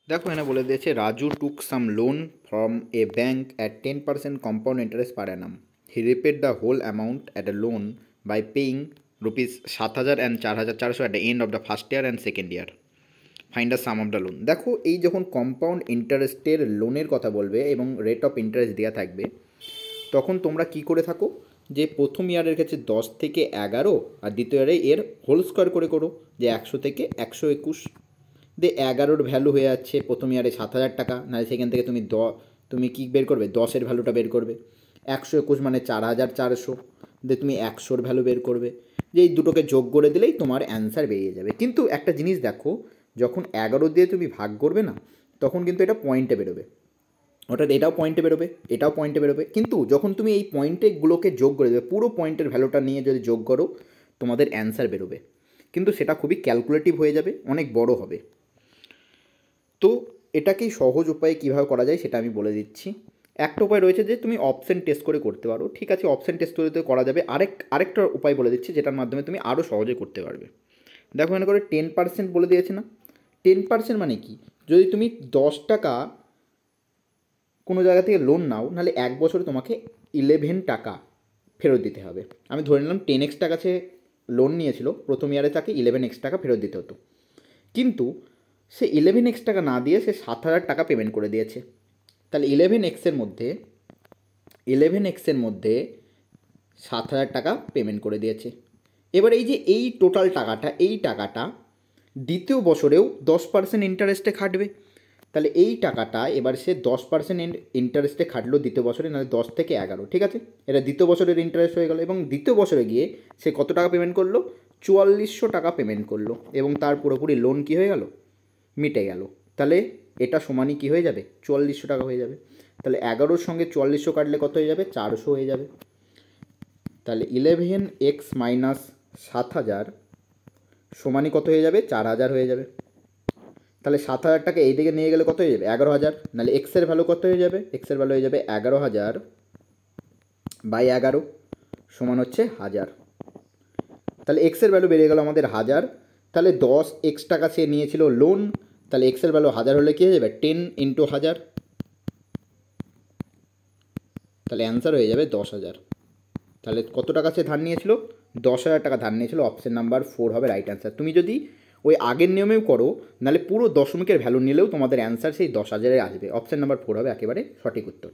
দেখো এখানে বলে দিয়েছে Raju took some loan from a bank at 10% compound interest per annum. He repaid the whole amount at a loan by paying rupees 7,000 and 4,400 at the end of the first year and second year. Find the sum of the loan. দেখো এই যখন compound ইন্টারেস্টের লোনের কথা বলবে এবং rate of interest দেওয়া থাকবে, তখন তোমরা কি করে থাকো যে প্রথম ইয়ারের ক্ষেত্রে 10 থেকে 11 আর দ্বিতীয় ইয়ারে এর হোল স্কোয়ার করে করো, যে 100 থেকে 121। দিয়ে 11-র ভ্যালু হয়ে যাচ্ছে প্রথম ইয়ারে 7,000 টাকা, নাহলে সেখান থেকে তুমি কী বের করবে, 10-এর ভ্যালুটা বের করবে। 121 মানে 4,400, দিয়ে তুমি 100-র ভ্যালু বের করবে। যে এই দুটোকে যোগ করে দিলেই তোমার অ্যান্সার বেরিয়ে যাবে। কিন্তু একটা জিনিস দেখো, যখন 11 দিয়ে তুমি ভাগ করবে না, তখন কিন্তু এটা পয়েন্টে বেরোবে, অর্থাৎ এটাও পয়েন্টে বেরোবে, এটাও পয়েন্টে বেরোবে। কিন্তু যখন তুমি এই পয়েন্টেগুলোকে যোগ করে দেবে, পুরো পয়েন্টের ভ্যালুটা নিয়ে যদি যোগ করো, তোমাদের অ্যান্সার বেরোবে। কিন্তু সেটা খুবই ক্যালকুলেটিভ হয়ে যাবে, অনেক বড় হবে। তো এটাকেই সহজ উপায়ে কীভাবে করা যায় সেটা আমি বলে দিচ্ছি। একটা উপায় রয়েছে যে তুমি অপশন টেস্ট করে করতে পারো, ঠিক আছে, অপশন টেস্ট করে তো করা যাবে। আরেকটা উপায় বলে দিচ্ছি যেটার মাধ্যমে তুমি আরও সহজে করতে পারবে। দেখো এখানে করে 10% বলে দিয়েছে না। 10% মানে কি, যদি তুমি 10 টাকা কোনো জায়গা থেকে লোন নাও, নাহলে 1 বছরে তোমাকে 11 টাকা ফেরত দিতে হবে। আমি ধরে নিলাম 10x টাকা সে লোন নিয়েছিল, প্রথম ইয়ারে তাকে 11x টাকা ফেরত দিতে হতো। কিন্তু সে 11x টাকা না দিয়ে সে 7,000 টাকা পেমেন্ট করে দিয়েছে। তাহলে 11x-এর মধ্যে 7,000 টাকা পেমেন্ট করে দিয়েছে। এবার এই টোটাল টাকাটা, এই টাকাটা দ্বিতীয় বছরেও 10% ইন্টারেস্টে খাটবে। তাহলে এই টাকাটা এবার সে 10% ইন্টারেস্টে খাটলো দ্বিতীয় বছরে, নাহলে 10 থেকে 11, ঠিক আছে, এটা দ্বিতীয় বছরের ইন্টারেস্ট হয়ে গেল। এবং দ্বিতীয় বছরে গিয়ে সে কত টাকা পেমেন্ট করলো, 4,400 টাকা পেমেন্ট করলো, এবং তার পুরোপুরি লোন কী হয়ে গেল, মিটে গেল। তাহলে এটা সমানই কী হয়ে যাবে, 4,400 টাকা হয়ে যাবে। তাহলে 11-র সঙ্গে 4,400 কাটলে কত হয়ে যাবে, 400 হয়ে যাবে। তাহলে 11x মাইনাস 7,000 সমানই কত হয়ে যাবে, 4,000 হয়ে যাবে। তাহলে 7,000 টাকা এই দিকে নিয়ে গেলে কত হয়ে যাবে, 11,000। নাহলে এক্সের ভ্যালু কত হয়ে যাবে, এক্সের ভ্যালু হয়ে যাবে 11,000 বাই 11 সমান হচ্ছে 1000। তাহলে এক্সের ভ্যালু বেরিয়ে গেল আমাদের 1000। তাহলে 10x টাকা সে নিয়েছিল লোন, তাহলে এক্সের ভ্যালু 1000 হলে কী হয়ে যাবে, 10 ইন্টু 1000। তাহলে অ্যান্সার হয়ে যাবে 10,000। তাহলে কত টাকা সে ধার নিয়েছিল, 10,000 টাকা ধার নিয়েছিল। অপশন নাম্বার 4 হবে রাইট অ্যান্সার। তুমি যদি ওই আগের নিয়মেও করো, নাহলে পুরো দশমিকের ভ্যালু নিলেও তোমাদের অ্যান্সার সেই 10,000-এ আসবে। অপশন নাম্বার 4 হবে একেবারে সঠিক উত্তর।